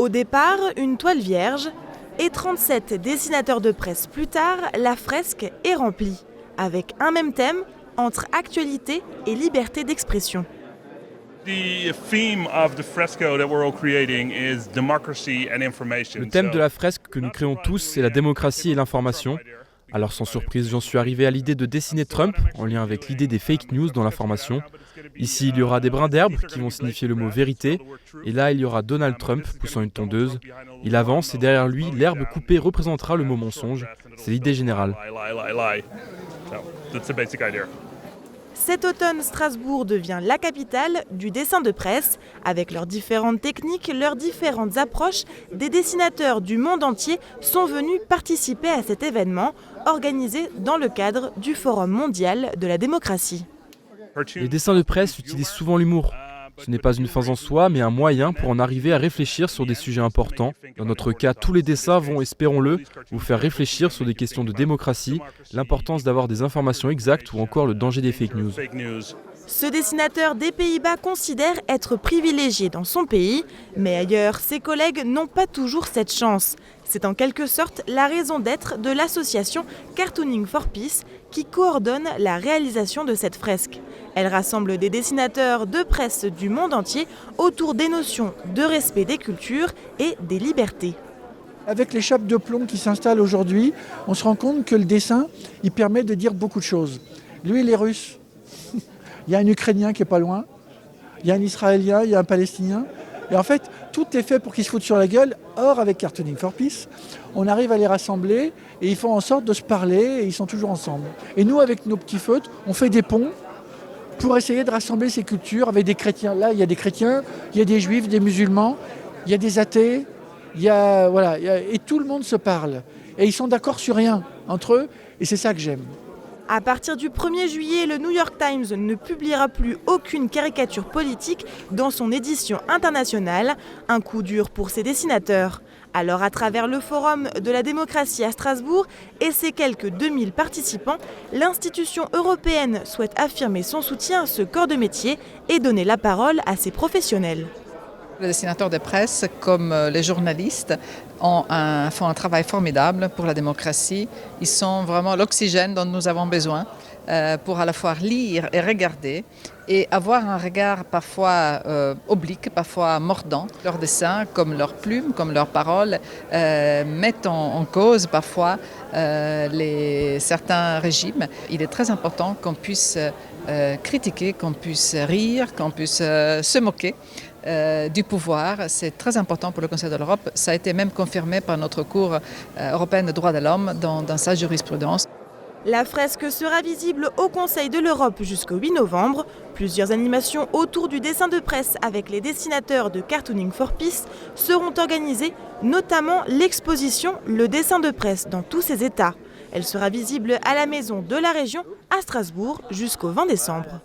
Au départ, une toile vierge, et 37 dessinateurs de presse plus tard, la fresque est remplie, avec un même thème entre actualité et liberté d'expression. Le thème de la fresque que nous créons tous, c'est la démocratie et l'information. Alors sans surprise, j'en suis arrivé à l'idée de dessiner Trump, en lien avec l'idée des fake news dans l'information. Ici, il y aura des brins d'herbe qui vont signifier le mot vérité, et là, il y aura Donald Trump poussant une tondeuse. Il avance et derrière lui, l'herbe coupée représentera le mot mensonge. C'est l'idée générale. Cet automne, Strasbourg devient la capitale du dessin de presse. Avec leurs différentes techniques, leurs différentes approches, des dessinateurs du monde entier sont venus participer à cet événement organisé dans le cadre du Forum mondial de la démocratie. Les dessins de presse utilisent souvent l'humour. Ce n'est pas une fin en soi, mais un moyen pour en arriver à réfléchir sur des sujets importants. Dans notre cas, tous les dessins vont, espérons-le, vous faire réfléchir sur des questions de démocratie, l'importance d'avoir des informations exactes ou encore le danger des fake news. Ce dessinateur des Pays-Bas considère être privilégié dans son pays, mais ailleurs, ses collègues n'ont pas toujours cette chance. C'est en quelque sorte la raison d'être de l'association Cartooning for Peace qui coordonne la réalisation de cette fresque. Elle rassemble des dessinateurs de presse du monde entier autour des notions de respect des cultures et des libertés. Avec les chapes de plomb qui s'installent aujourd'hui, on se rend compte que le dessin, il permet de dire beaucoup de choses. Lui, il est russe. Il y a un Ukrainien qui est pas loin. Il y a un Israélien, il y a un Palestinien. Et en fait, tout est fait pour qu'ils se foutent sur la gueule. Or, avec Cartooning for Peace, on arrive à les rassembler et ils font en sorte de se parler et ils sont toujours ensemble. Et nous, avec nos petits feutres, on fait des ponts pour essayer de rassembler ces cultures avec des chrétiens. Là, il y a des chrétiens, il y a des juifs, des musulmans, il y a des athées, et tout le monde se parle. Et ils sont d'accord sur rien entre eux et c'est ça que j'aime. À partir du 1er juillet, le New York Times ne publiera plus aucune caricature politique dans son édition internationale. Un coup dur pour ses dessinateurs. Alors, à travers le Forum de la démocratie à Strasbourg et ses quelques 2000 participants, l'institution européenne souhaite affirmer son soutien à ce corps de métier et donner la parole à ses professionnels. Les dessinateurs de presse, comme les journalistes, font un travail formidable pour la démocratie. Ils sont vraiment l'oxygène dont nous avons besoin pour à la fois lire et regarder et avoir un regard parfois oblique, parfois mordant. Leurs dessins, comme leurs plumes, comme leurs paroles, mettent en cause parfois certains régimes. Il est très important qu'on puisse critiquer, qu'on puisse rire, qu'on puisse se moquer du pouvoir. C'est très important pour le Conseil de l'Europe. Ça a été même confirmé par notre Cour européenne des droits de l'homme dans sa jurisprudence. La fresque sera visible au Conseil de l'Europe jusqu'au 8 novembre. Plusieurs animations autour du dessin de presse avec les dessinateurs de Cartooning for Peace seront organisées, notamment l'exposition Le dessin de presse dans tous ses états. Elle sera visible à la Maison de la Région à Strasbourg jusqu'au 20 décembre.